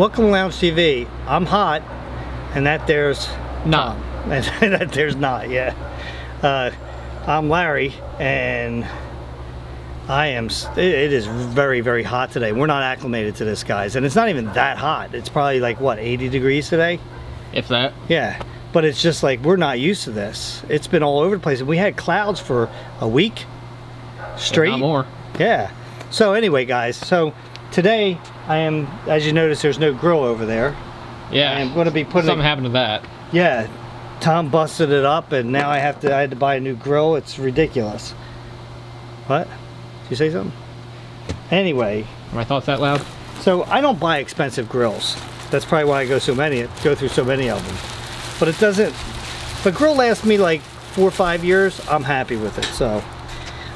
Welcome to Lounge TV. I'm hot, and that there's not. And that there's not, yeah. I'm Larry, and I am, it is very, very hot today. We're not acclimated to this, guys, and it's not even that hot. It's probably like, what, 80 degrees today? If that. Yeah, but it's just like, we're not used to this. It's been all over the place, and we had clouds for a week straight. Not more. Yeah. So anyway, guys, so today I am, as you notice, there's no grill over there. Yeah. I'm going to be putting something happened to that. Yeah. Tom busted it up, and now I had to buy a new grill. It's ridiculous. What? Did you say something? Anyway. Are my thoughts that loud? So I don't buy expensive grills. That's probably why I go through so many of them. But it doesn't. If a grill lasts me like 4 or 5 years, I'm happy with it. So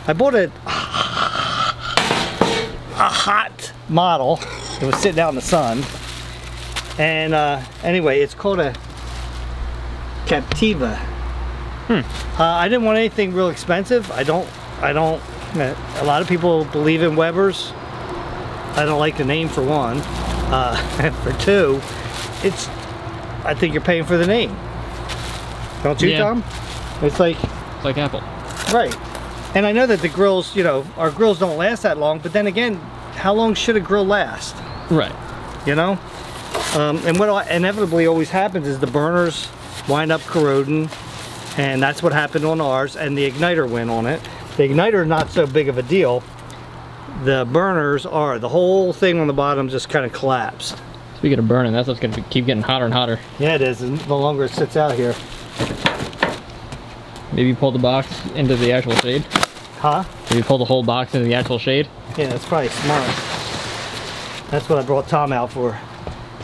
I bought a hot model. It was sitting out in the sun. And anyway, it's called a Captiva. I didn't want anything real expensive. I don't, a lot of people believe in Weber's. I don't like the name, for one. And for two, I think you're paying for the name. Don't you, Tom? It's like Apple. Right. And I know that the grills, you know, our grills don't last that long, but then again, how long should a grill last? Right. You know? And what inevitably always happens is the burners wind up corroding, and that's what happened on ours, and the igniter went on it. The igniter is not so big of a deal. The burners are, the whole thing on the bottom just kind of collapsed. Speaking of burning, that's what's going to keep getting hotter and hotter. Yeah, it is, and the longer it sits out here. Maybe pull the box into the actual shade. Huh? Maybe pull the whole box into the actual shade. Yeah, that's probably smart. That's what I brought Tom out for.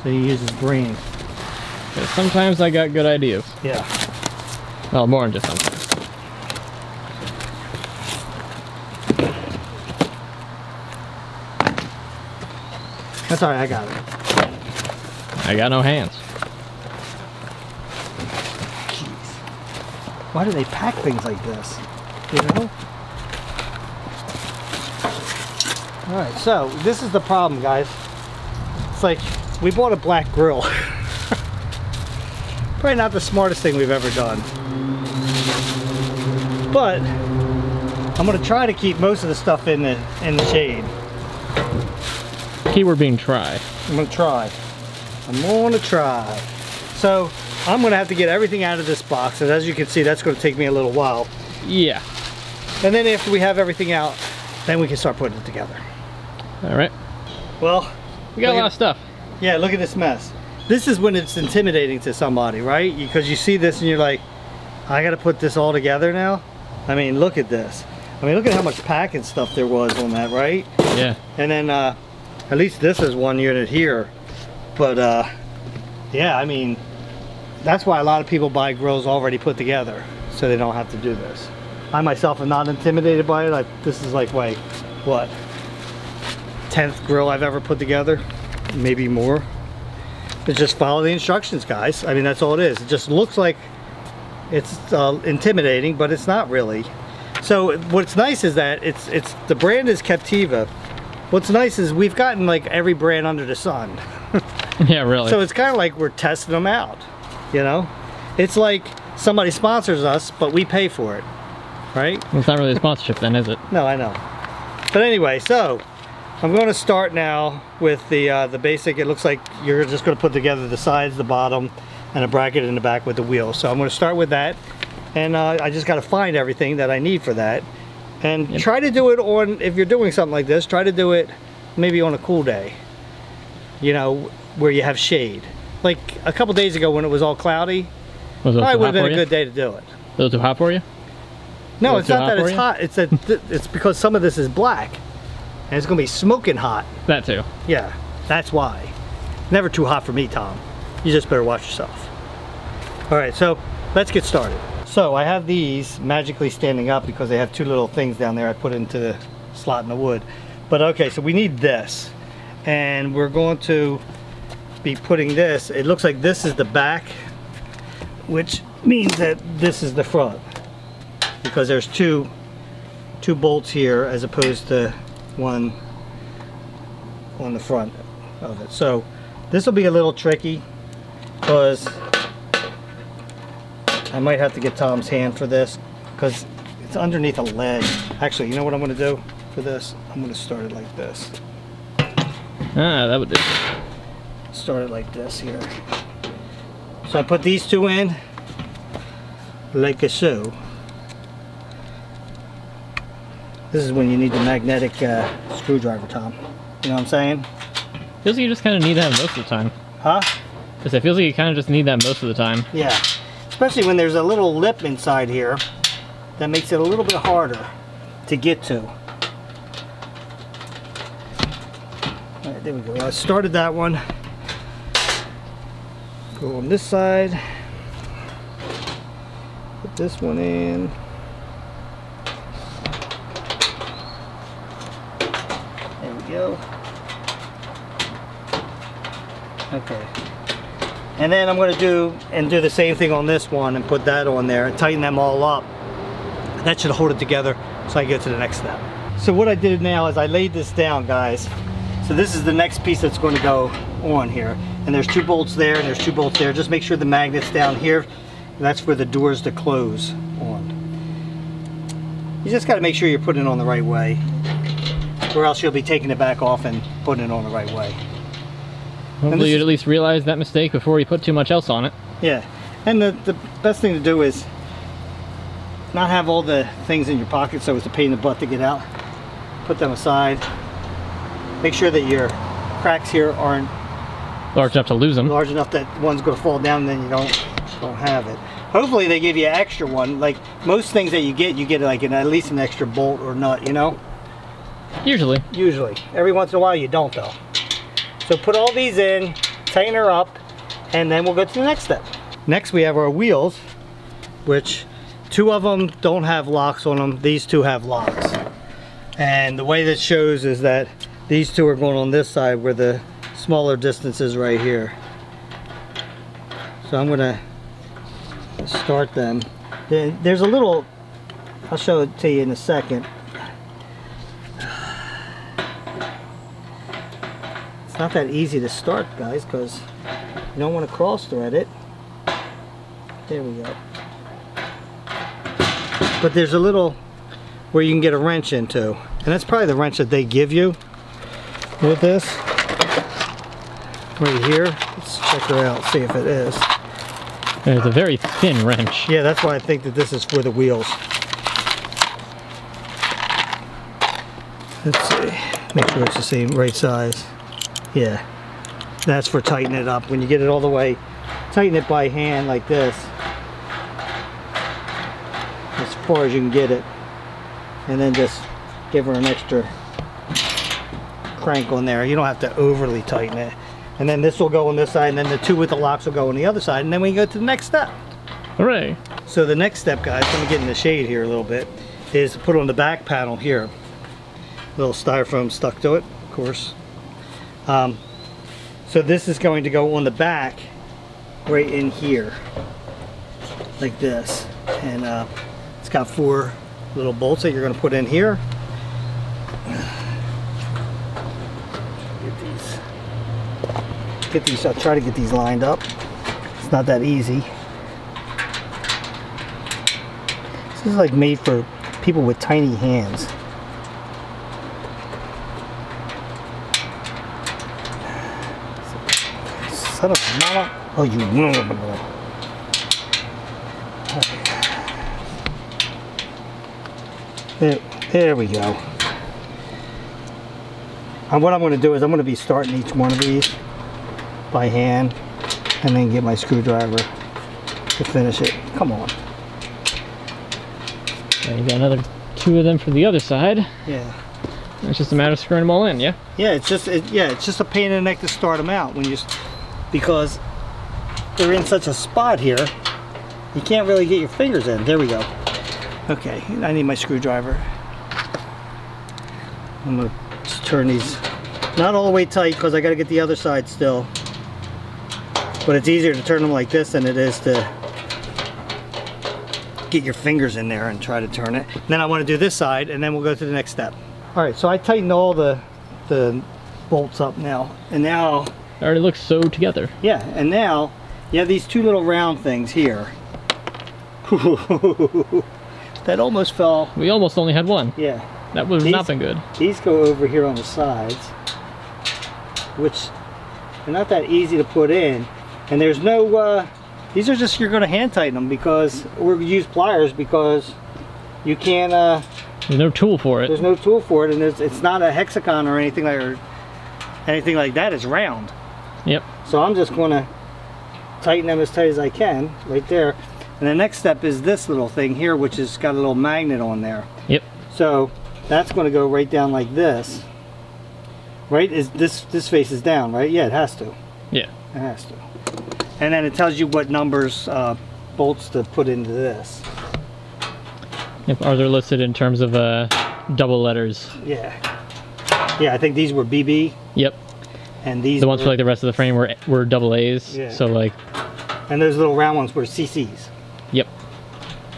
So he uses his brain. Yeah, sometimes I got good ideas. Yeah. Well, more than just sometimes. That's alright, I got it. I got no hands. Jeez. Why do they pack things like this? You know? Alright, so this is the problem, guys. It's like, we bought a black grill. Probably not the smartest thing we've ever done. But I'm gonna try to keep most of the stuff in the shade. Keyword being try. I'm gonna try. I'm gonna try. So I'm gonna have to get everything out of this box, and as you can see, that's gonna take me a little while. Yeah. And then after we have everything out, then we can start putting it together. All right. Well, we got a lot of stuff. Yeah, look at this mess. This is when it's intimidating to somebody, right? Because you see this and you're like, I gotta put this all together now? I mean, look at this. I mean, look at how much packing stuff there was on that, right? Yeah. And then, at least this is one unit here. But, yeah, I mean, that's why a lot of people buy grills already put together, so they don't have to do this. I myself am not intimidated by it. This is like, wait, what? 10th grill I've ever put together, maybe more. But just follow the instructions, guys. I mean, that's all it is. It just looks like it's intimidating, but it's not really. So what's nice is that the brand is Captiva. What's nice is we've gotten like every brand under the sun. Yeah, really. So it's kind of like we're testing them out, you know? It's like somebody sponsors us, but we pay for it, right? It's not really a sponsorship then, is it? No, I know. But anyway, so I'm going to start now with the basic. It looks like you're just going to put together the sides, the bottom, and a bracket in the back with the wheel. So I'm going to start with that, and I just got to find everything that I need for that, and try to do it on, if you're doing something like this, try to do it maybe on a cool day, you know, where you have shade. Like a couple days ago when it was all cloudy, probably would have been a good day to do it. A little too hot for you? No, it's not that it's hot. It's that it's because some of this is black. And it's gonna be smoking hot. That too. Yeah, that's why. Never too hot for me, Tom. You just better watch yourself. All right, so let's get started. So I have these magically standing up because they have two little things down there I put into the slot in the wood. But okay, so we need this. And we're going to be putting this, it looks like this is the back, which means that this is the front. Because there's two bolts here as opposed to one on the front of it. So This will be a little tricky because I might have to get Tom's hand for this because it's underneath a ledge. Actually, you know what I'm going to do for this? I'm going to start it like this. Ah, that would do. Start it like this here. So I put these two in like so. This is when you need the magnetic screwdriver, Tom. You know what I'm saying? Feels like you just kind of need that most of the time. Huh? Because it feels like you kind of just need that most of the time. Yeah. Especially when there's a little lip inside here that makes it a little bit harder to get to. Alright, there we go. I started that one. Go on this side. Put this one in. There we go. Okay. And then I'm going to do the same thing on this one and put that on there and tighten them all up. That should hold it together so I can get to the next step. So what I did now is I laid this down, guys. So this is the next piece that's going to go on here. And there's 2 bolts there and there's 2 bolts there. Just make sure the magnet's down here. That's for the doors to close on. You just got to make sure you're putting it on the right way, or else you'll be taking it back off and putting it on the right way. Hopefully you'd at least realize that mistake before you put too much else on it. Yeah, and the best thing to do is not have all the things in your pocket so it's a pain in the butt to get out. Put them aside. Make sure that your cracks here aren't Large enough to lose them. large enough that one's going to fall down and then you don't have it. Hopefully they give you an extra one. Like most things that you get like at least an extra bolt or nut, you know? Usually. Usually. Every once in a while you don't though. So put all these in, tighten her up, and then we'll go to the next step. Next we have our wheels, which 2 of them don't have locks on them. These 2 have locks. And the way this shows is that these 2 are going on this side where the smaller distance is right here. So I'm gonna start them. There's a little, I'll show it to you in a second. It's not that easy to start, guys, because you don't want to cross thread it. There we go. But there's a little where you can get a wrench into, and that's probably the wrench that they give you with this right here. Let's check her out, see if it is. It's a very thin wrench. Yeah, that's why I think that this is for the wheels. Let's see, make sure it's the same right size. Yeah, that's for tightening it up. When you get it all the way, tighten it by hand like this, as far as you can get it, and then just give her an extra crank on there. You don't have to overly tighten it. And then this will go on this side, and then the 2 with the locks will go on the other side, and then we can go to the next step. Hooray! So the next step, guys, let me get in the shade here a little bit, is to put on the back panel here. A little styrofoam stuck to it, of course. So this is going to go on the back right in here, like this. And it's got 4 little bolts that you're going to put in here. Get these, I'll try to get these lined up. It's not that easy. This is like made for people with tiny hands. Son of a mama. Oh, you. There we go. And what I'm going to do is I'm going to be starting each one of these by hand and then get my screwdriver to finish it. Come on. And you got another 2 of them for the other side. Yeah. It's just a matter of screwing them all in, yeah? Yeah, it's just a pain in the neck to start them out when because they're in such a spot here. You can't really get your fingers in. There we go. Okay, I need my screwdriver. I'm gonna just turn these not all the way tight because I got to get the other side still. But it's easier to turn them like this than it is to get your fingers in there and try to turn it. And then I want to do this side, and then we'll go to the next step. All right, so I tightened all the bolts up now, and now It already looks so together. Yeah, and now you have these two little round things here. That almost fell. We almost only had one. Yeah. That would have not been good. These go over here on the sides, which are not that easy to put in. And there's no, these are just, you're going to hand tighten them because, or use pliers because you can't, there's no tool for it. There's no tool for it, and it's not a hexagon or anything like that. It's round. Yep. So I'm just going to tighten them as tight as I can right there. And the next step is this little thing here, which has got a little magnet on there. Yep. So that's going to go right down like this. Right? Is this face is down, right? Yeah, it has to. Yeah. It has to. And then it tells you what numbers bolts to put into this. Yep. Are they listed in terms of double letters? Yeah. Yeah, I think these were BB. Yep. And these the ones for like the rest of the frame were double A's. Yeah. So like. And those little round ones were CCs. Yep.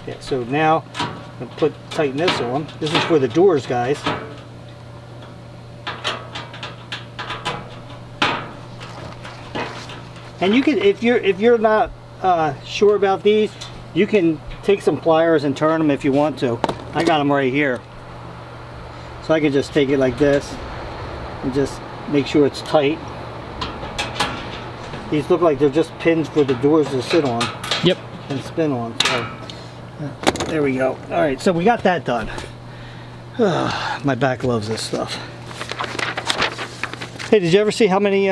Yeah. So now I'll tighten this on. This is for the doors, guys. And you can, if you're not sure about these, you can take some pliers and turn them if you want to. I got them right here, so I can just take it like this and just make sure it's tight. These look like they're just pins for the doors to sit on. Yep. And spin on. So there we go. All right, so we got that done. My back loves this stuff. Hey, did you ever see how many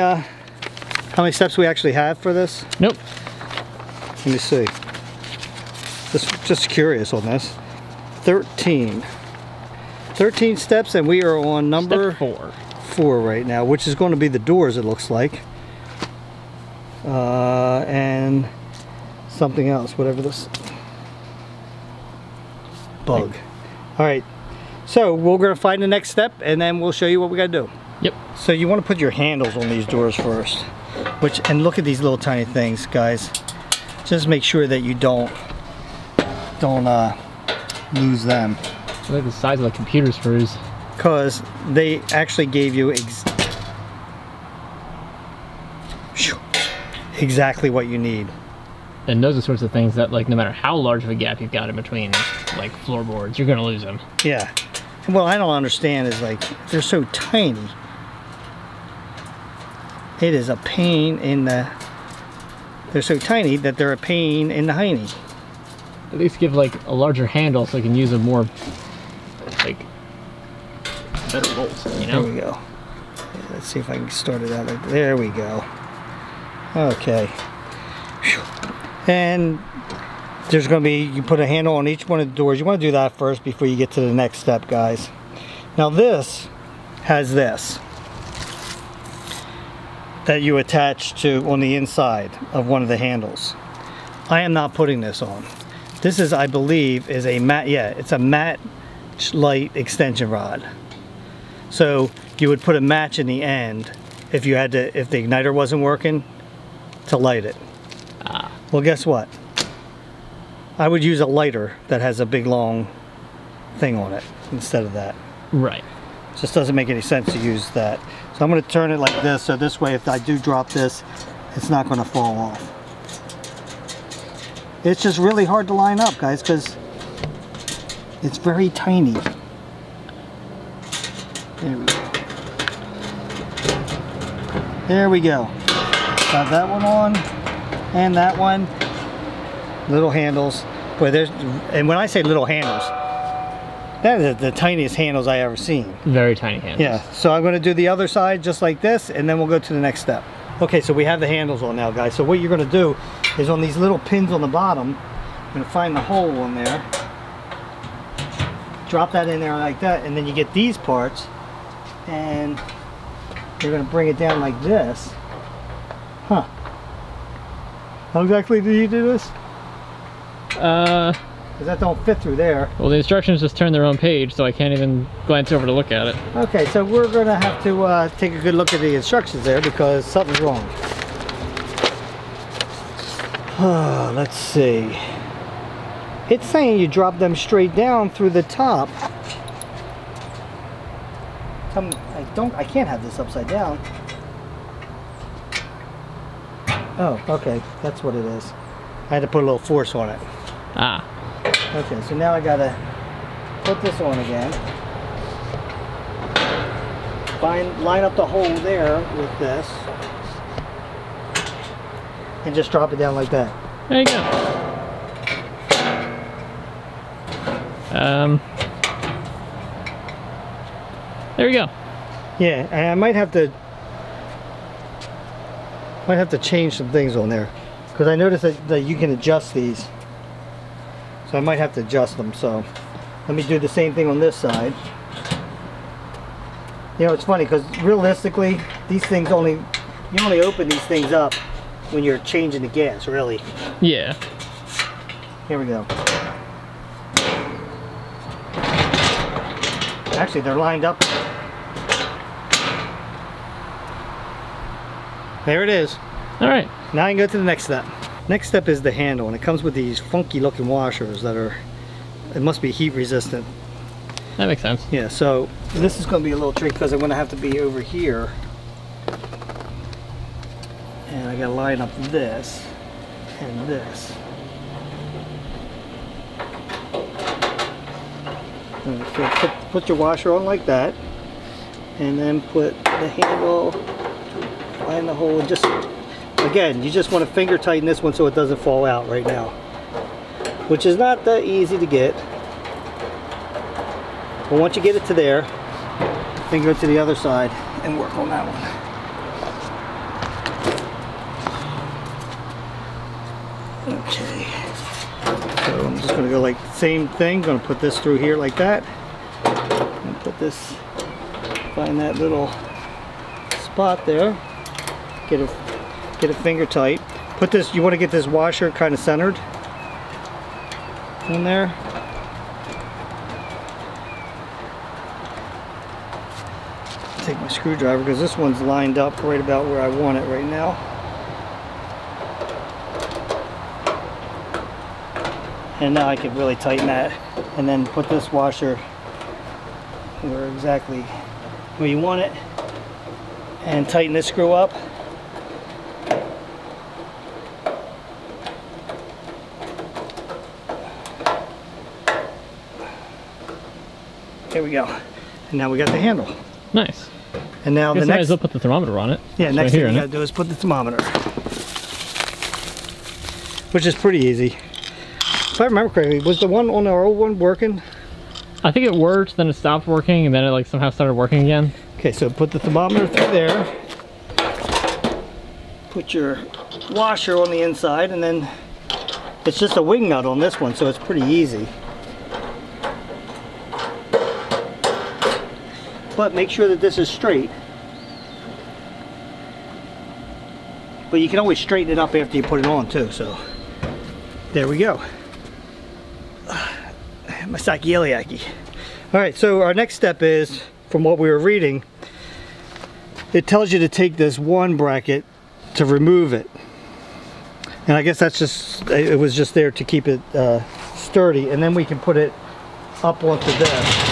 steps we actually have for this? Nope. Let me see. Just curious on this. 13 steps, and we are on number Step 4 right now, which is going to be the doors, it looks like. And something else, whatever this bug. All right, so we're going to find the next step, and then we'll show you what we got to do. Yep. So you want to put your handles on these doors first, and look at these little tiny things, guys. Just make sure that you don't lose them. Look at the size of the computer screws. Because they actually gave you exactly what you need. And those are sorts of things that, like, no matter how large of a gap you've got in between, like, floorboards, you're gonna lose them. Yeah. And what I don't understand is, like, they're so tiny. It is a pain in the... They're so tiny that they're a pain in the hiney. At least give, like, a larger handle so you can use a more, like, better bolts, you know? There we go. Let's see if I can start it out. There we go. Okay. And there's going to be, you put a handle on each one of the doors. You want to do that first before you get to the next step, guys. Now this has this that you attach to on the inside of one of the handles. I am not putting this on. This is, I believe, is a mat. Yeah, it's a match light extension rod. So you would put a match in the end if you had to, if the igniter wasn't working, to light it. Well, guess what? I would use a lighter that has a big long thing on it instead of that. Right. It just doesn't make any sense to use that. So I'm going to turn it like this, so this way if I do drop this, it's not going to fall off. It's just really hard to line up, guys, because it's very tiny. There we go. There we go. Got that one on, and that one. Little handles. Boy, and when I say little handles, that is the tiniest handles I ever seen. Very tiny handles. Yeah, so I'm going to do the other side just like this, and then we'll go to the next step. Okay, so we have the handles on now, guys. So what you're going to do is on these little pins on the bottom, you're going to find the hole on there, drop that in there like that, and then you get these parts, and you're going to bring it down like this. Huh. How exactly do you do this? Because that don't fit through there. Well, the instructions just turn their own page, so I can't even glance over to look at it. Okay, so we're going to have to take a good look at the instructions there because something's wrong. Let's see. It's saying you drop them straight down through the top. I can't have this upside down. Oh, okay, that's what it is. I had to put a little force on it. Ah. Okay, so now I gotta put this on again. Line up the hole there with this. And just drop it down like that. There you go. There you go. Yeah, and I might have to change some things on there, because I noticed that you can adjust these. So I might have to adjust them. So let me do the same thing on this side. You know, it's funny because realistically, these things you only open these things up when you're changing the gas, really. Yeah. Here we go. Actually, they're lined up. There it is. All right. Now I can go to the next step. Next step is the handle, and it comes with these funky looking washers that it must be heat resistant. That makes sense. Yeah, so this is going to be a little tricky because I'm going to have to be over here. And I got to line up this and this. So put your washer on like that, and then put the handle, line the hole, and just, again, you just want to finger tighten this one so it doesn't fall out right now, which is not that easy to get. But once you get it to there, then go to the other side and work on that one. Okay, so I'm just going to go like the same thing. Going to put this through here like that, and put this, find that little spot there, get it finger tight. Put this, you want to get this washer kind of centered in there. Take my screwdriver because this one's lined up right about where I want it right now. And now I can really tighten that, and then put this washer exactly where you want it, and tighten this screw up. There we go. And now we got the handle. Nice. And now the next, I'll put the thermometer on it. Yeah, It's next right thing you gotta do is put the thermometer, which is pretty easy. If I remember correctly, was the one on our old one working? I think it worked, then it stopped working, and then it like somehow started working again. Okay, so put the thermometer through there. Put your washer on the inside, and then it's just a wing nut on this one, so it's pretty easy. But make sure that this is straight. But you can always straighten it up after you put it on too, so there we go. My sakiyaki. Alright, so our next step is, from what we were reading, it tells you to take this one bracket to remove it. And I guess that's just, it was just there to keep it sturdy, and then we can put it up onto this.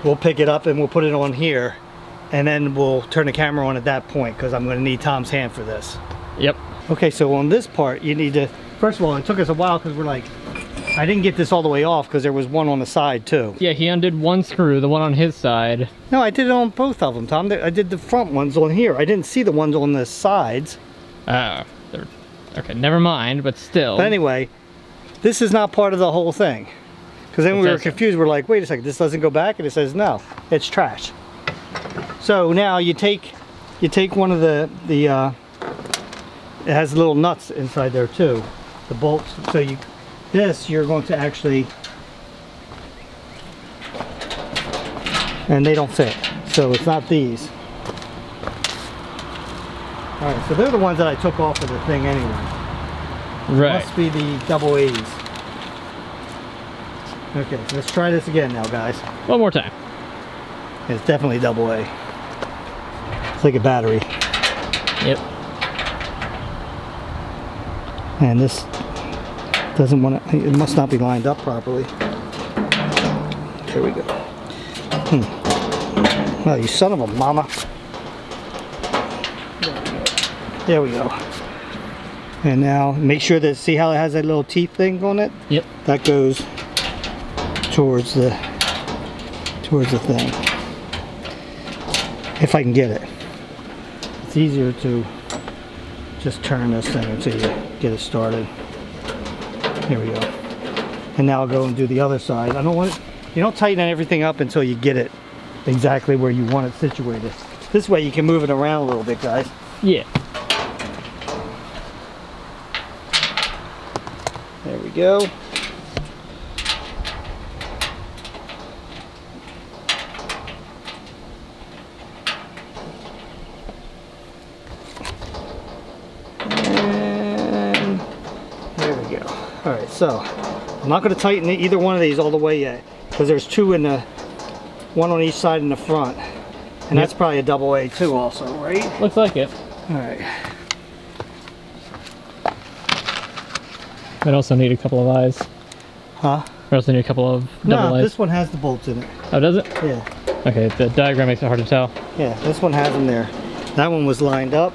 We'll pick it up and we'll put it on here, and then we'll turn the camera on at that point because I'm going to need Tom's hand for this. Yep. Okay, so on this part you need to, first of all, it took us a while because we're like, I didn't get this all the way off because there was one on the side too. Yeah, he undid one screw, the one on his side. No, I did it on both of them, Tom. I did the front ones on here. I didn't see the ones on the sides. Oh, okay, never mind, but still. But anyway, this is not part of the whole thing. Because then we were confused. We're like, wait a second, this doesn't go back? And it says, no, it's trash. So now you take one of the it has little nuts inside there too, the bolts. So you're going to actually, and they don't fit. So it's not these. All right, so they're the ones that I took off of the thing anyway. Right. Must be the double A's. Okay, let's try this again now, guys. One more time. It's definitely double A. It's like a battery. Yep. And this doesn't want to, it must not be lined up properly. There we go. Well, you son of a mama. There we go. There we go. And now make sure that, see how it has that little teeth thing on it? Yep. That goes towards the thing. If I can get it. It's easier to just turn this thing until you get it started. Here we go. And now I'll go and do the other side. I don't want it, you don't tighten everything up until you get it exactly where you want it situated. This way you can move it around a little bit, guys. Yeah. There we go. And there we go. All right, so I'm not going to tighten either one of these all the way yet because there's two in the, one on each side in the front. And that's probably a double A too also, right? Looks like it. All right. Might also need a couple of eyes. Huh? Or also need a couple of double eyes. This one has the bolts in it. Oh, does it? Yeah. Okay, the diagram makes it hard to tell. Yeah, this one has them there. That one was lined up.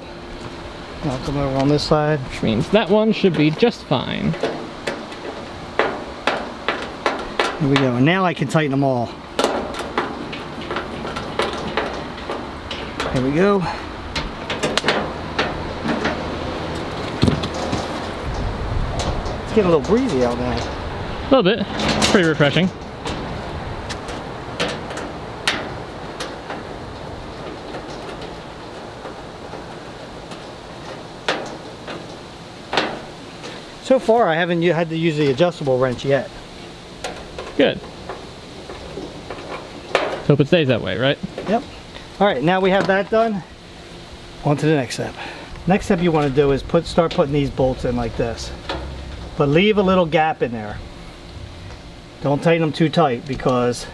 I'll come over on this side. Which means that one should be just fine. Here we go. And now I can tighten them all. Here we go. It's getting a little breezy out now. A little bit. It's pretty refreshing. So far, I haven't had to use the adjustable wrench yet. Good. Hope it stays that way, right? Yep. All right, now we have that done. On to the next step. Next step you want to do is start putting these bolts in like this. But leave a little gap in there. Don't tighten them too tight because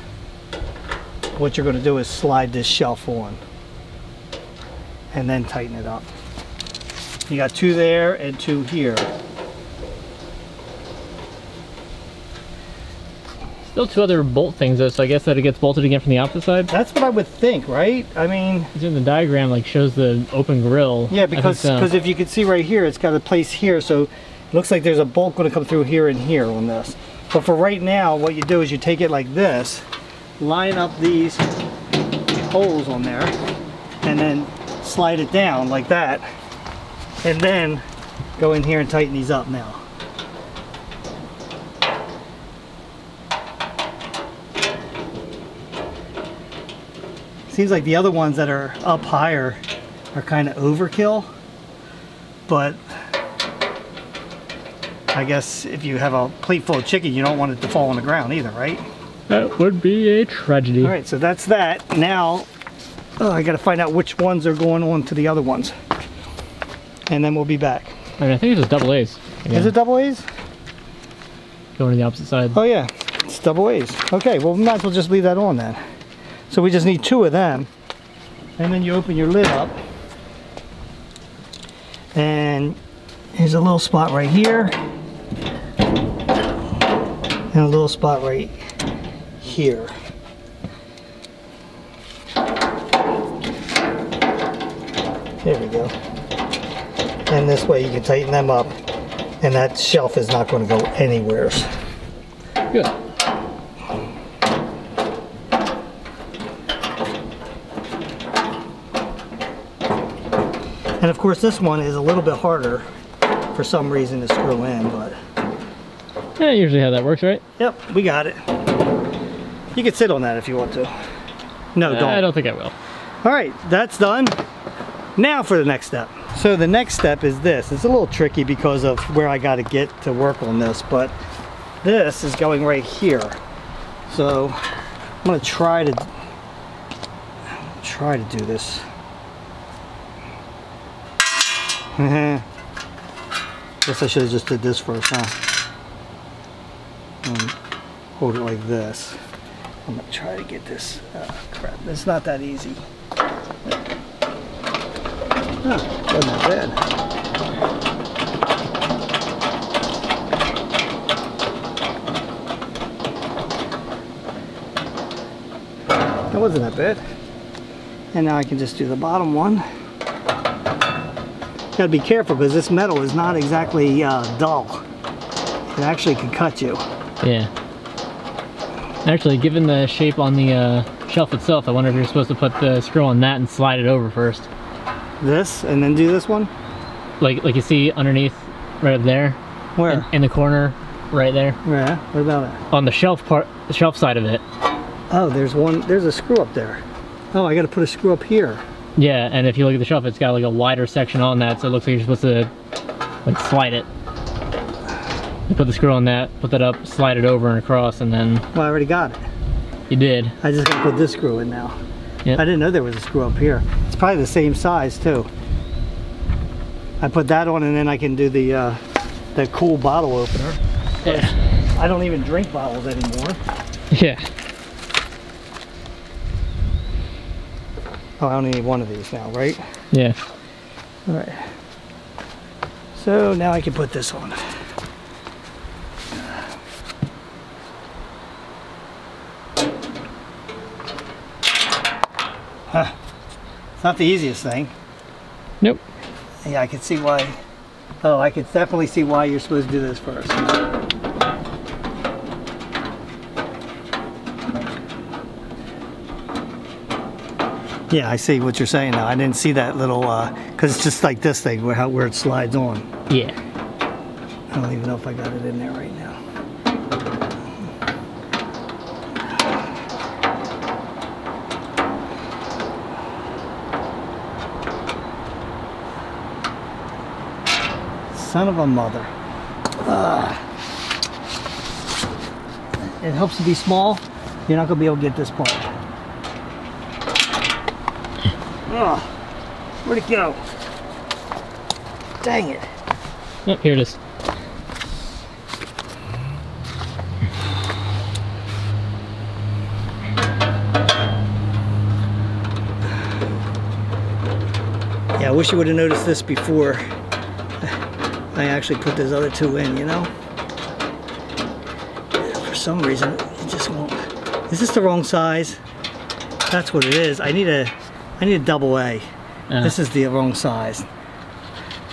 what you're going to do is slide this shelf on. And then tighten it up. You got two there and two here. Still two other bolt things though, so I guess that it gets bolted again from the opposite side? That's what I would think, right? I mean... The diagram like shows the open grill. Yeah, because if you can see right here, it's got a place here, so it looks like there's a bolt going to come through here and here on this. But for right now, what you do is you take it like this, line up these holes on there, and then slide it down like that, and then go in here and tighten these up now. Seems like the other ones that are up higher are kind of overkill, but I guess if you have a plate full of chicken, you don't want it to fall on the ground either, right? That would be a tragedy. All right, so that's that. Now, I got to find out which ones are going on to the other ones, and then we'll be back. I mean, I think it's just double A's. Again. Is it double A's? Going to the opposite side. Oh yeah, it's double A's. Okay, well we might as well just leave that on then. So we just need two of them, and then you open your lid up, and here's a little spot right here, and a little spot right here. There we go. And this way you can tighten them up, and that shelf is not going to go anywhere. Good. And of course this one is a little bit harder for some reason to screw in, but... Yeah, usually how that works, right? Yep, we got it. You can sit on that if you want to. No, don't. I don't think I will. Alright, that's done. Now for the next step. So the next step is this. It's a little tricky because of where I got to get to work on this, but this is going right here. So I'm going to try to do this. Guess I should have just did this first, huh? And hold it like this. I'm gonna try to get this. Crap, it's not that easy. Wasn't that bad. That wasn't that bad. And now I can just do the bottom one. Gotta be careful because this metal is not exactly dull. It actually can cut you. Yeah. Actually, given the shape on the shelf itself, I wonder if you're supposed to put the screw on that and slide it over first. This, and then do this one? Like you see underneath, right up there. Where? In the corner, right there. Yeah, what about that? On the shelf part, the shelf side of it. Oh, there's a screw up there. Oh, I gotta put a screw up here. Yeah, and if you look at the shelf, it's got like a wider section on that, so it looks like you're supposed to like slide it. You put the screw on that, put that up, slide it over and across, and then... Well, I already got it. You did. I just gotta put this screw in now. Yep. I didn't know there was a screw up here. It's probably the same size too. I put that on and then I can do the cool bottle opener. Yeah. I don't even drink bottles anymore. Yeah. Oh, I only need one of these now, right? Yeah. All right. So now I can put this on. Huh. It's not the easiest thing. Nope. Yeah, I can see why. Oh, I can definitely see why you're supposed to do this first. Yeah, I see what you're saying now. I didn't see that little, because it's just like this thing where it slides on. Yeah. I don't even know if I got it in there right now. Son of a mother. It helps to be small. You're not going to be able to get this part. Oh, where'd it go? Dang it. Oh, here it is. Yeah, I wish you would have noticed this before I actually put those other two in, you know? For some reason, it just won't. Is this the wrong size? That's what it is. I need a double A. This is the wrong size.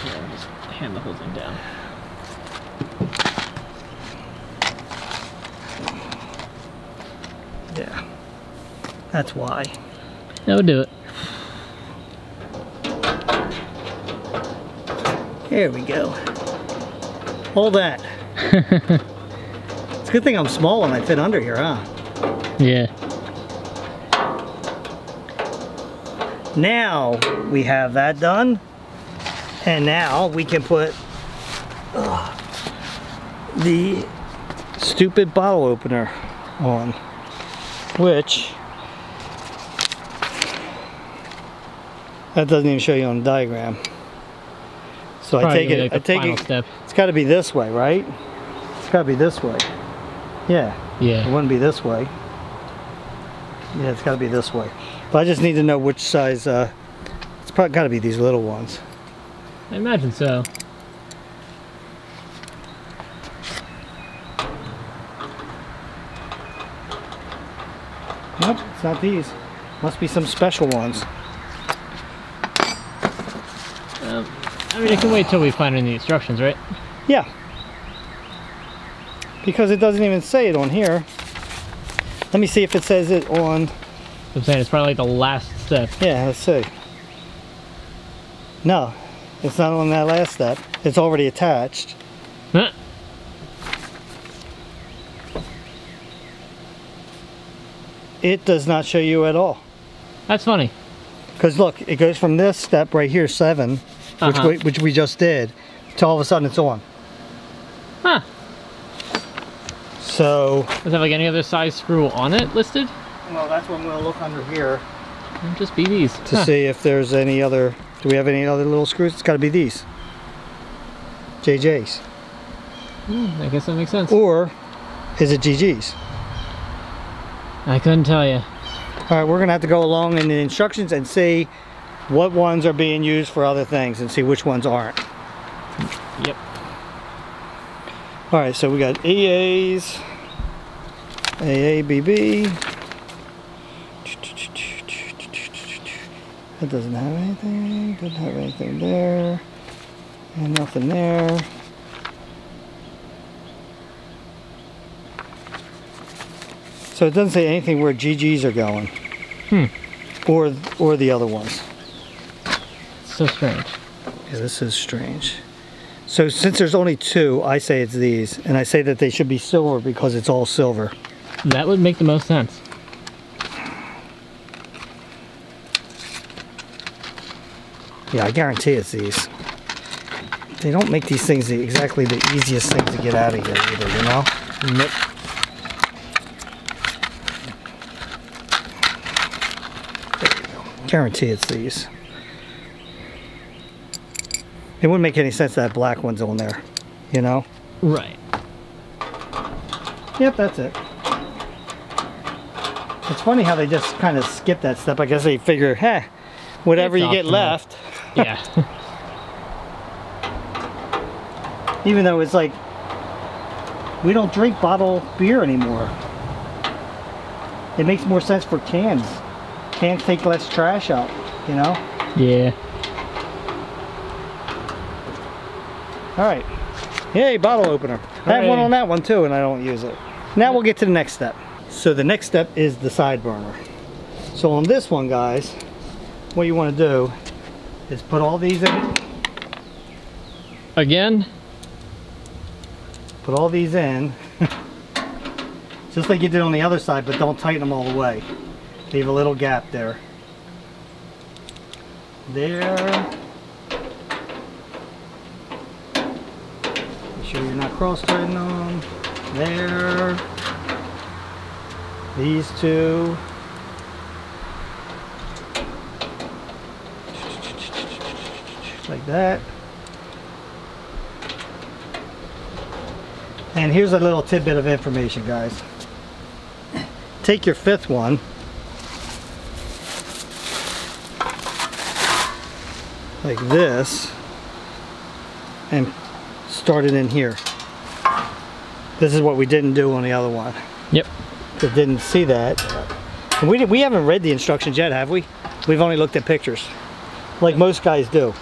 Yeah, I'll just hand the whole thing down. Yeah. That's why. That would do it. There we go. All that. It's a good thing I'm small and I fit under here, huh? Yeah. Now we have that done, and now we can put the stupid bottle opener on, which that doesn't even show you on the diagram. So I take it. I take it. Step. It's got to be this way, right? It's got to be this way. Yeah. Yeah. It wouldn't be this way. Yeah, it's got to be this way. But I just need to know which size. It's probably got to be these little ones. I imagine so. Nope, it's not these. Must be some special ones. I mean, it can wait till we find it in the instructions, right? Yeah. Because it doesn't even say it on here. Let me see if it says it on. I'm saying it's probably like the last step. Yeah, let's see. No, it's not on that last step. It's already attached. Huh? It does not show you at all. That's funny. Because look, it goes from this step right here, 7, which we just did, to all of a sudden it's on. Huh. So. Does it have like any other size screw on it listed? Well, that's what I'm going to look under here. It'll just be these. To see if there's any other, do we have any other little screws? It's got to be these. JJ's. I guess that makes sense. Or is it GG's? I couldn't tell you. All right, we're going to have to go along in the instructions and see what ones are being used for other things and see which ones aren't. Yep. All right, so we got EAs, AABB. That doesn't have anything there. And nothing there. So it doesn't say anything where GGs are going. Or the other ones. So strange. Yeah, this is strange. So since there's only two, I say it's these. And I say that they should be silver because it's all silver. That would make the most sense. Yeah, I guarantee it's these. They don't make these things exactly the easiest thing to get out of here either, you know? Nope. There you go. Guarantee it's these. It wouldn't make any sense that black one's on there, you know? Right. Yep, that's it. It's funny how they just kind of skip that step. I guess they figure, whatever you get left. Yeah. Even though it's like, we don't drink bottled beer anymore. It makes more sense for cans. Cans take less trash out, you know? Yeah. Alright. Yay, bottle opener. I have one on that one too, and I don't use it. Now we'll get to the next step. So the next step is the side burner. So on this one, guys, what you want to do is put all these in. Again? Put all these in. Just like you did on the other side, but don't tighten them all the way. Leave a little gap there. There. Make sure you're not cross-threading them. There. These two. Like that. And here's a little tidbit of information, guys. Take your fifth one, like this, and start it in here. This is what we didn't do on the other one. Yep. Because didn't see that. And we haven't read the instructions yet, have we? We've only looked at pictures, like most guys do.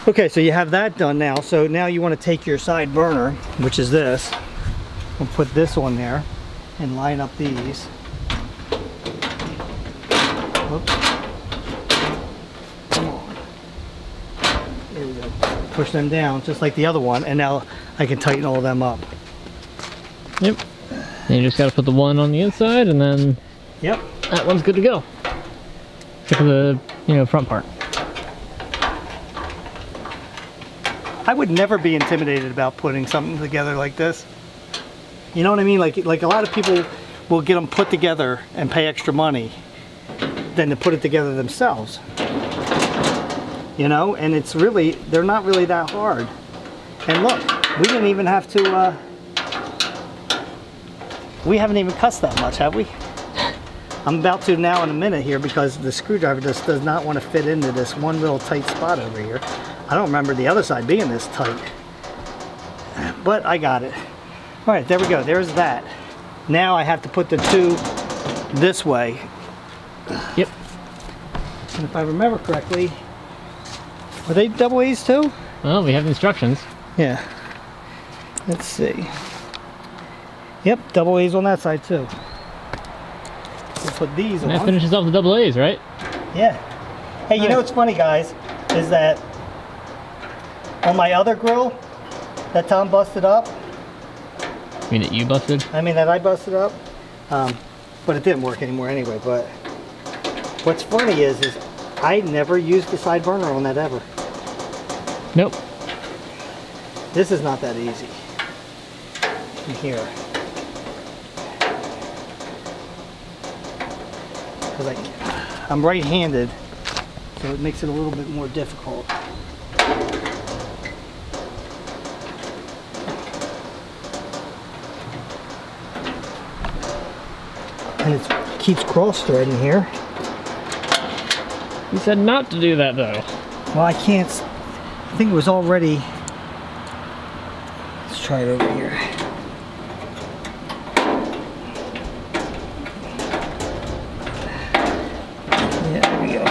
Okay, so you have that done now. So now you want to take your side burner, which is this, and put this on there and line up these. Whoops. Come on. There we go. Push them down just like the other one, and now I can tighten all of them up. Yep. And you just got to put the one on the inside, and then yep, that one's good to go. Except for the, front part. I would never be intimidated about putting something together like this. You know what I mean? Like a lot of people will get them put together and pay extra money than to put it together themselves. You know, and it's really, they're not really that hard. And look, we didn't even have to, we haven't even cussed that much, have we? I'm about to now in a minute here because the screwdriver just does not want to fit into this one little tight spot over here. I don't remember the other side being this tight, but I got it. All right, there we go. There's that. Now I have to put the two this way. Yep. And if I remember correctly, are they double A's too? Well, we have instructions. Yeah. Let's see. Yep, double A's on that side too. We'll put these on. That finishes off the double A's, right? Yeah. Hey, you know what's funny, guys, is that on my other grill that Tom busted up. You mean that you busted? I mean that I busted up, but it didn't work anymore anyway. But what's funny is I never used the side burner on that ever. Nope. This is not that easy. In here. Because I'm right-handed, so it makes it a little bit more difficult. And it keeps cross-threading here. You said not to do that though. Well, I can't. I think it was already. Let's try it over here. Yeah, there we go.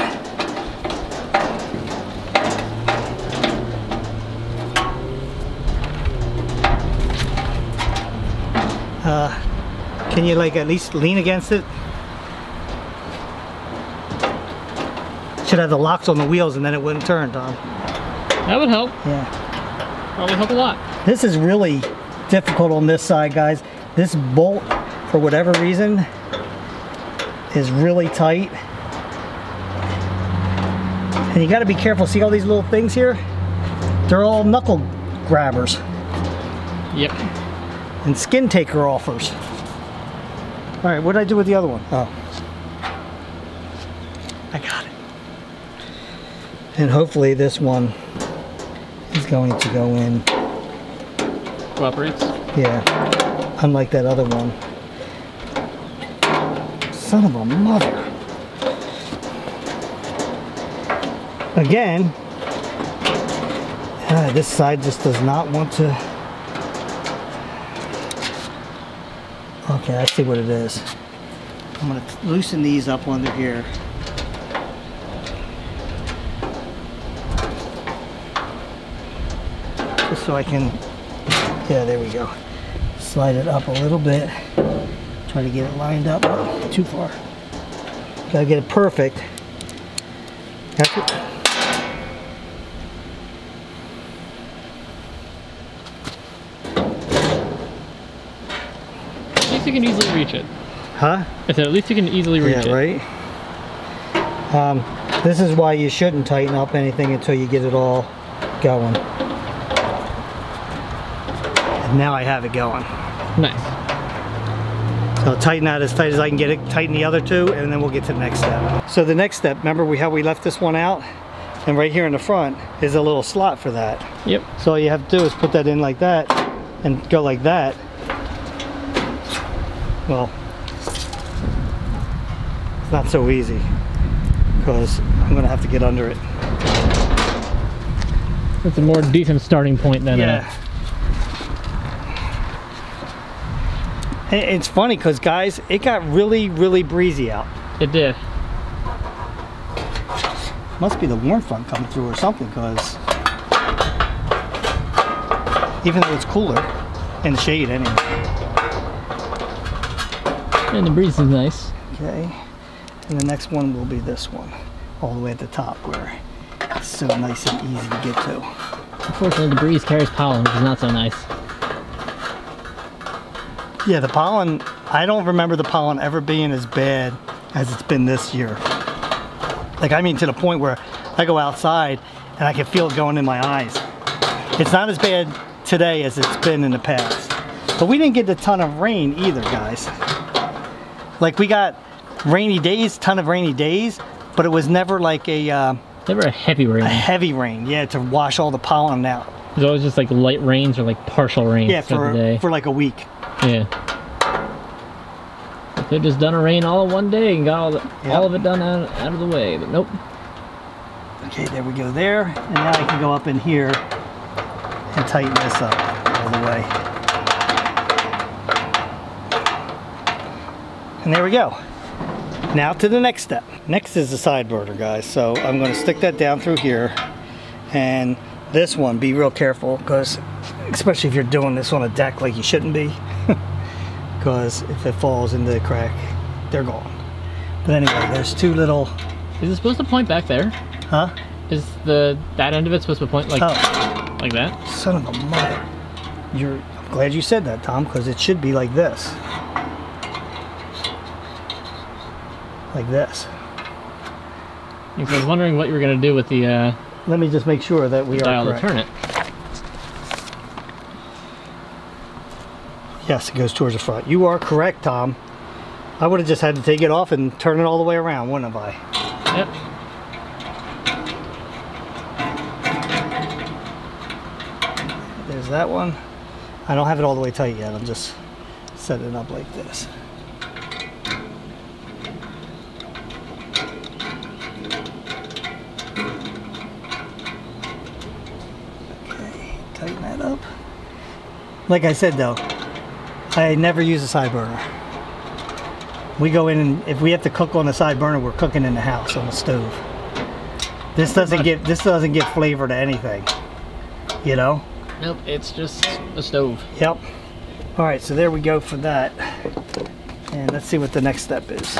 Can you like at least lean against it? Should have the locks on the wheels and then it wouldn't turn, Tom. That would help. Yeah. Probably help a lot. This is really difficult on this side, guys. This bolt, for whatever reason, is really tight. And you got to be careful. See all these little things here? They're all knuckle grabbers. Yep. And skin taker offers. All right, what did I do with the other one? Oh. I got it. And hopefully this one is going to go in. Cooperates? Yeah. Unlike that other one. Son of a mother. Again, this side just does not want to. Okay, I see what it is. I'm going to loosen these up under here. Just so I can, yeah, there we go. Slide it up a little bit. Try to get it lined up. Oh, too far. Gotta get it perfect. That's it. At least you can easily reach it. Huh? I said at least you can easily reach it. Yeah, right? This is why you shouldn't tighten up anything until you get it all going. And now I have it going. Nice. So I'll tighten that as tight as I can get it, tighten the other two, and then we'll get to the next step. So the next step, remember how we left this one out? And right here in the front is a little slot for that. Yep. So all you have to do is put that in like that and go like that. Well, it's not so easy because I'm gonna have to get under it. It's a more decent starting point than It's funny because guys, it got really, really breezy out. It did. Must be the warm front coming through or something, because even though it's cooler in the shade anyway. And the breeze is nice. Okay, and the next one will be this one, all the way at the top where it's so nice and easy to get to. Unfortunately, the breeze carries pollen, which is not so nice. Yeah, the pollen, I don't remember the pollen ever being as bad as it's been this year. Like, I mean, to the point where I go outside and I can feel it going in my eyes. It's not as bad today as it's been in the past. But we didn't get a ton of rain either, guys. Like, we got rainy days, ton of rainy days, but it was never like a... never a heavy rain. A heavy rain, yeah, to wash all the pollen out. It was always just like light rains or like partial rains. Yeah, for like a week. Yeah. If they'd just done a rain all in one day and got all of it done out of the way, but nope. Okay, there we go there. And now I can go up in here and tighten this up all the way. And there we go. Now to the next step. Next is the side burner, guys. So I'm going to stick that down through here. And this one, be real careful, because especially if you're doing this on a deck like you shouldn't be. Because if it falls into the crack, they're gone. But anyway, there's two little... Is it supposed to point back there? Huh? Is that end of it supposed to point like like that? Son of a mother. I'm glad you said that, Tom, because it should be like this. Like this. I was wondering what you were going to do with the let me just make sure that we are dial correct. to turn it. Yes, it goes towards the front. You are correct, Tom. I would have just had to take it off and turn it all the way around, wouldn't have I? Yep. There's that one. I don't have it all the way tight yet. I'm just setting it up like this. Okay, tighten that up. Like I said though, I never use a side burner. We go in and if we have to cook on the side burner, we're cooking in the house on the stove. This doesn't give flavor to anything, you know? Nope, it's just a stove. Yep. All right, so there we go for that. And let's see what the next step is.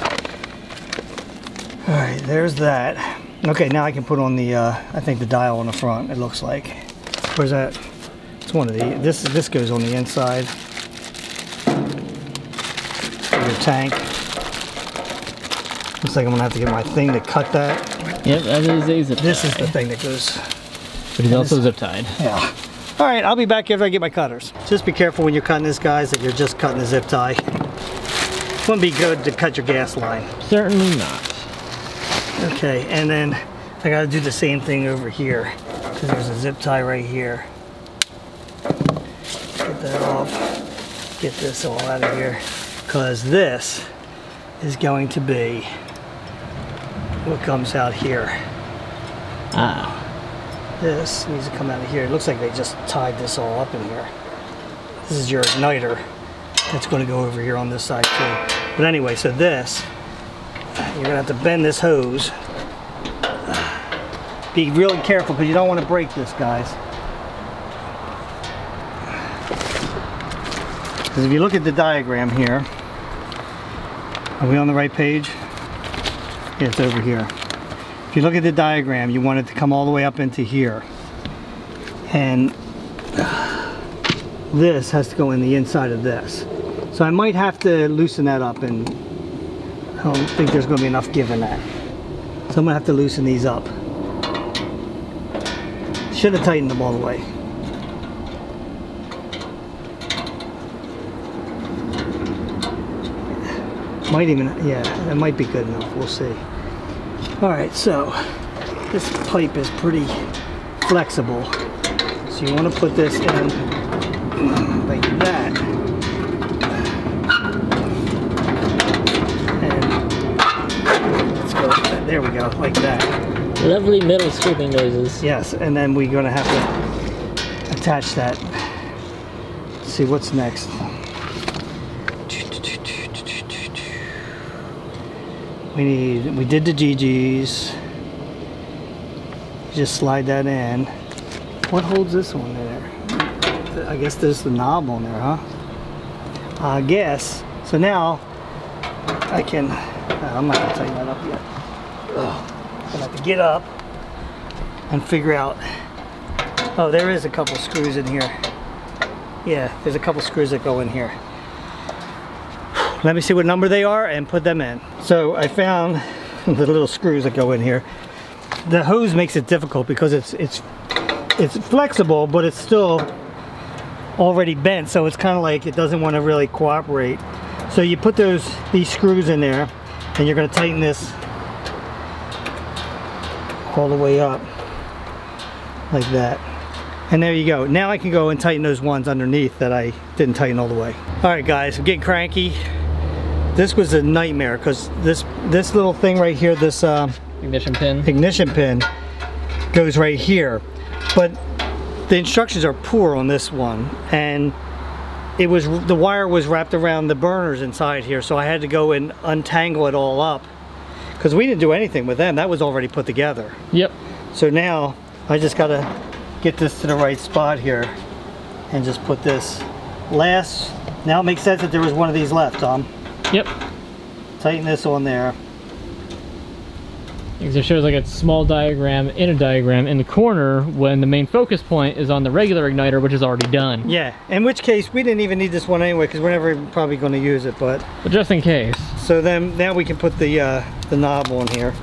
All right, there's that. Okay, now I can put on the, I think the dial on the front, it looks like. Where's that? It's one of the, this goes on the inside. Your tank. Looks like I'm gonna have to get my thing to cut that. Yep, that is a zip tie. This is the thing that goes. But it's also zip tied. Yeah. All right, I'll be back after I get my cutters. Just be careful when you're cutting this, guys, that you're just cutting the zip tie. Wouldn't be good to cut your gas line. Certainly not. Okay, and then I gotta do the same thing over here, because there's a zip tie right here. Get that off. Get this all out of here, because this is going to be what comes out here. Ah. This needs to come out of here. It looks like they just tied this all up in here. This is your igniter. That's going to go over here on this side too. But anyway, so this, you're going to have to bend this hose. Be really careful because you don't want to break this, guys. Because if you look at the diagram here, are we on the right page? Yeah, it's over here. If you look at the diagram, you want it to come all the way up into here. And this has to go in the inside of this. So I might have to loosen that up, and I don't think there's going to be enough give in that. So I'm going to have to loosen these up. Should have tightened them all the way. Might even, yeah, that might be good enough. We'll see. Alright, so this pipe is pretty flexible. So you want to put this in like that. And let's go, there we go, like that. Lovely metal scraping noises. Yes, and then we're going to have to attach that. Let's see what's next. We did the GGs. Just slide that in. What holds this one there? I guess there's the knob on there, huh? I guess. So now I can, I'm not gonna tighten that up yet. I'm gonna have to get up and figure out. Oh, there is a couple screws in here. Yeah, there's a couple screws that go in here. Let me see what number they are and put them in. So I found the little screws that go in here. The hose makes it difficult because it's flexible, but it's still already bent, so it's kind of like it doesn't want to really cooperate. So you put these screws in there, and you're going to tighten this all the way up like that. And there you go. Now I can go and tighten those ones underneath that I didn't tighten all the way. All right, guys, I'm getting cranky. This was a nightmare because this little thing right here, this ignition pin goes right here, but the instructions are poor on this one, and the wire was wrapped around the burners inside here, so I had to go and untangle it all up because we didn't do anything with them. That was already put together. Yep. So now I just gotta get this to the right spot here and just put this last. Now it makes sense that there was one of these left, Tom. Yep. Tighten this on there. Because it shows like a small diagram in a diagram in the corner when the main focus point is on the regular igniter, which is already done. Yeah, in which case we didn't even need this one anyway because we're never probably going to use it, but just in case. So then now we can put the knob on here,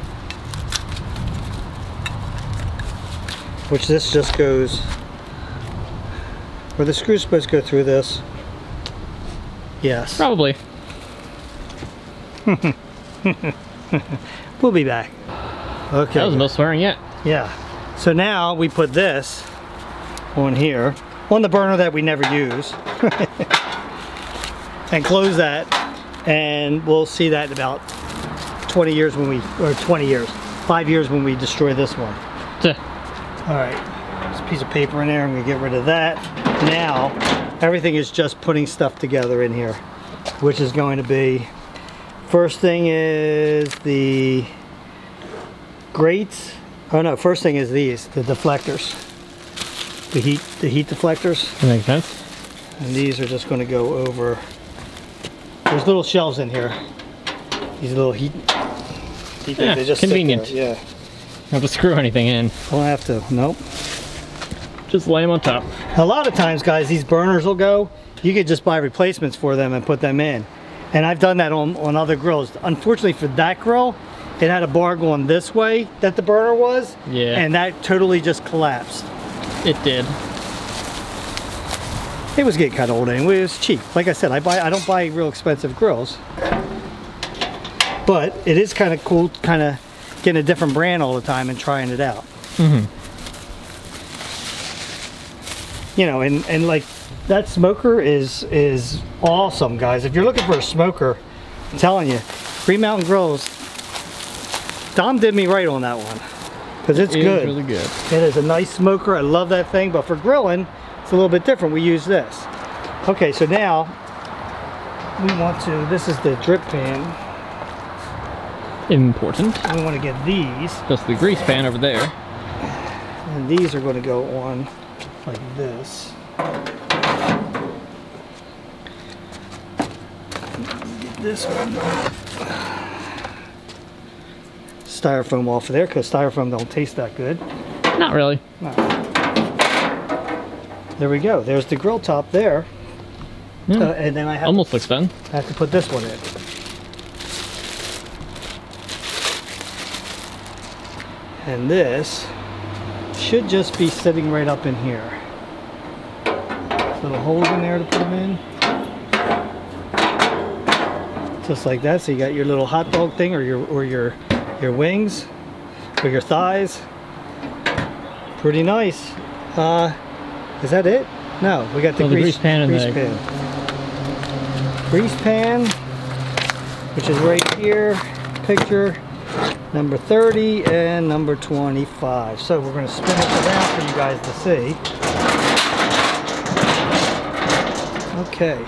which this just goes, or the screw's supposed to go through this. Yes. Probably. We'll be back. Okay. That was the most swearing yet. Yeah. So now we put this on here, on the burner that we never use, and close that, and we'll see that in about 20 years when we, or 20 years, 5 years when we destroy this one. All right. There's a piece of paper in there. I'm gonna get rid of that. Now, everything is just putting stuff together in here, which is going to be, first thing is the grates. Oh no, first thing is these, the deflectors. The heat deflectors. That makes sense. And these are just going to go over. There's little shelves in here. These little heat things, Yeah, they just convenient. sit there. Yeah. Don't have to screw anything in. Don't have to. Nope. Just lay them on top. A lot of times, guys, these burners will go. You could just buy replacements for them and put them in. And I've done that on other grills. Unfortunately for that grill, it had a bar going this way that the burner was. Yeah. And that totally just collapsed. It did. It was getting kind of old anyway. It was cheap. Like I said, I don't buy real expensive grills. But it is kind of cool, kind of getting a different brand all the time and trying it out. Mm-hmm. You know, and like that smoker is awesome, guys. If you're looking for a smoker, I'm telling you, Green Mountain Grills, Dom did me right on that one, because it's good. It's really good. It is a nice smoker. I love that thing. But for grilling, it's a little bit different. We use this. Okay, so now we want to. This is the drip pan. Important. We want to get these. Just the grease pan over there. And these are going to go on like this. Get this one. Styrofoam off of there, because styrofoam don't taste that good. Not really. No. There we go. There's the grill top there. And then I have almost looks done. I have to put this one in. And this should just be sitting right up in here. Little holes in there to put them in. Just like that. So you got your little hot dog thing, or your wings, or your thighs. Pretty nice. Is that it? No, we got the grease pan and grease pan. Grease pan, which is right here. Picture. Number 30 and number 25. So we're going to spin it around for you guys to see. Okay.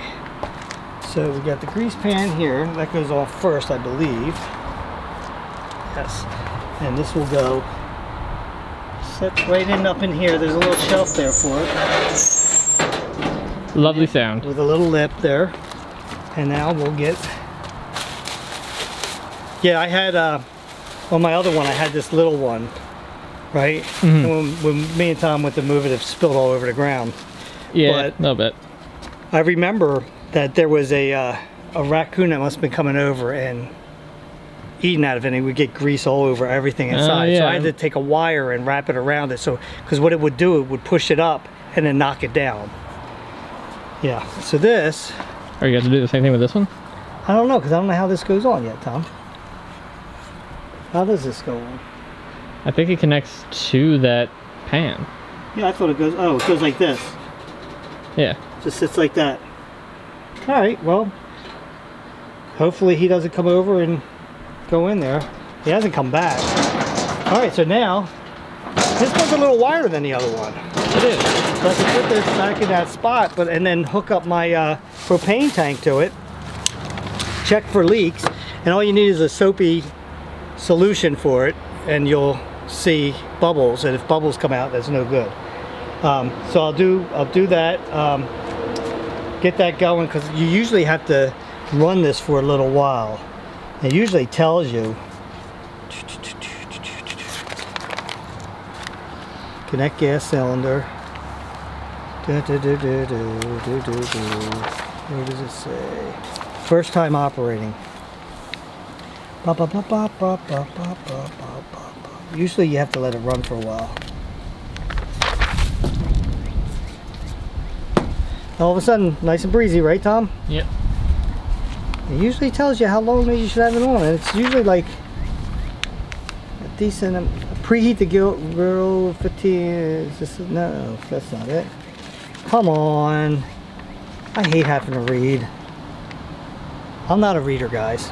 So we got the grease pan here. That goes off first, I believe. Yes. And this will go set right in up in here. There's a little shelf there for it. Lovely sound. With a little lip there. And now we'll get... Yeah, I had... on my other one, I had this little one, right? Mm-hmm. And when me and Tom went to move it, it spilled all over the ground. Yeah, a little bit. I remember that there was a raccoon that must have been coming over and eating out of it, and he would get grease all over everything inside. Yeah. So I had to take a wire and wrap it around it. So, because what it would do, it would push it up and then knock it down. Yeah. So this. Are you going to do the same thing with this one? I don't know, because I don't know how this goes on yet, Tom. How does this go on? I think it connects to that pan. Yeah, I thought it goes, oh, it goes like this. Yeah. Just sits like that. Alright, well, hopefully he doesn't come over and go in there. He hasn't come back. Alright, so now, this one's a little wider than the other one. It is. So I can put this back in that spot, and then hook up my propane tank to it. Check for leaks. And all you need is a soapy solution for it, and you'll see bubbles, and if bubbles come out, that's no good. So I'll do that, get that going, because you usually have to run this for a little while. It usually tells you connect gas cylinder. What does it say? First time operating. Usually you have to let it run for a while. All of a sudden, nice and breezy, right, Tom? Yep. It usually tells you how long you should have it on, and it's usually like a decent preheat the grill 15. No, that's not it. Come on. I hate having to read. I'm not a reader, guys.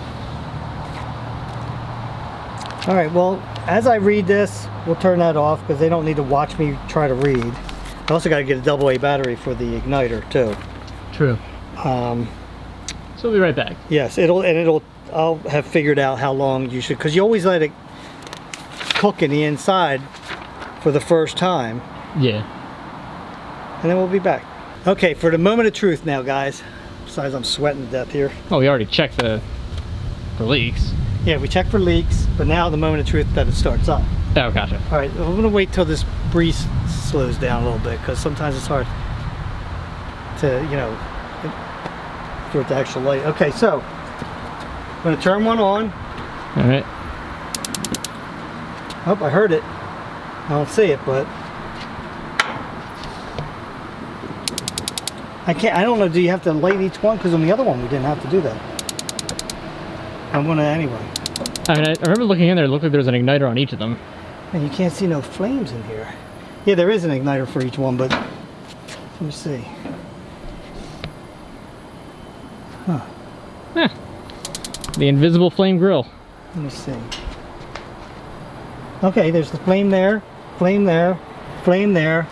All right, well, as I read this, we'll turn that off because they don't need to watch me try to read. I also got to get a AA battery for the igniter too. True. So we'll be right back. Yes, I'll have figured out how long you should, because you always let it cook in the inside for the first time. Yeah. And then we'll be back. Okay, for the moment of truth now, guys. Besides, I'm sweating to death here. Oh, we already checked for leaks. Yeah, we checked for leaks, but now the moment of truth that it starts up. Oh, gotcha. All right, I'm gonna wait till this breeze slows down a little bit because sometimes it's hard to, you know, for it to actually light. Okay, so I'm gonna turn one on. All right. Oh, I heard it. I don't see it, but I don't know. Do you have to light each one? Because on the other one we didn't have to do that. I'm gonna anyway. I mean, I remember looking in there. It looked like there was an igniter on each of them. And you can't see no flames in here. Yeah, there is an igniter for each one, but let me see. Huh. Eh. The invisible flame grill. Let me see. Okay, there's the flame there, flame there, flame there,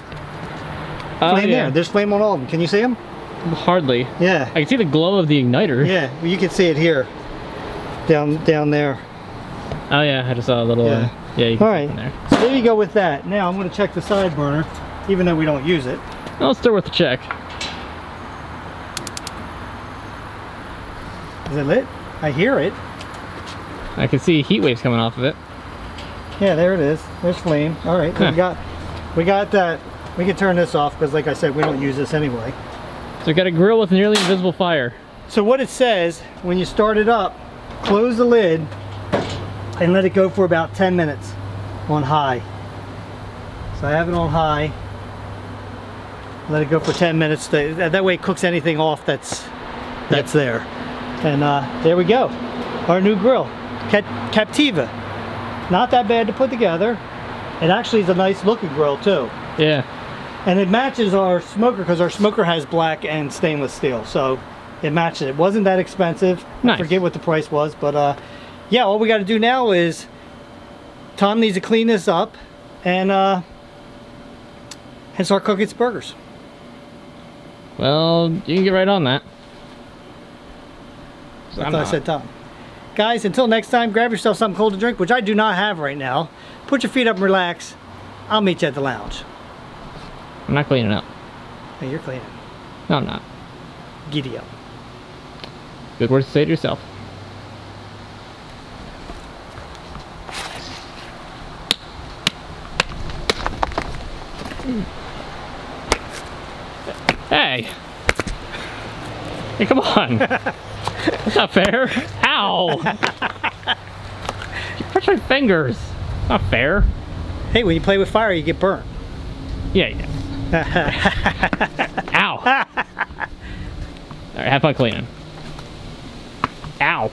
flame there. There's flame on all of them. Can you see them? Hardly. Yeah. I can see the glow of the igniter. Yeah, well, you can see it here. Down there. Oh yeah, I just saw a little. Yeah. Yeah, you can all see right. it in there. So there you go with that. Now I'm going to check the side burner, even though we don't use it. Well, it's still worth a check. Is it lit? I hear it. I can see heat waves coming off of it. Yeah, there it is. There's flame. All right, so we got that. We can turn this off because, like I said, we don't use this anyway. So we got a grill with nearly invisible fire. So what it says when you start it up, close the lid and let it go for about 10 minutes on high. So I have it on high. Let it go for 10 minutes. That way it cooks anything off that's there. And there we go. Our new grill, Captiva. Not that bad to put together. It actually is a nice looking grill too. Yeah. And it matches our smoker because our smoker has black and stainless steel. So it matches. It wasn't that expensive. Nice. I forget what the price was, but yeah, all we got to do now is Tom needs to clean this up and start cooking some burgers. Well, you can get right on that. I thought I said Tom. Guys, until next time, grab yourself something cold to drink, which I do not have right now. Put your feet up and relax. I'll meet you at the lounge. I'm not cleaning up. Hey, you're cleaning. No, I'm not. Giddy up. Good words to say to yourself. Hey! Hey, come on! That's not fair! Ow! You touch my fingers! Not fair! Hey, when you play with fire, you get burnt. Yeah, Ow! Alright, have fun cleaning. Ow!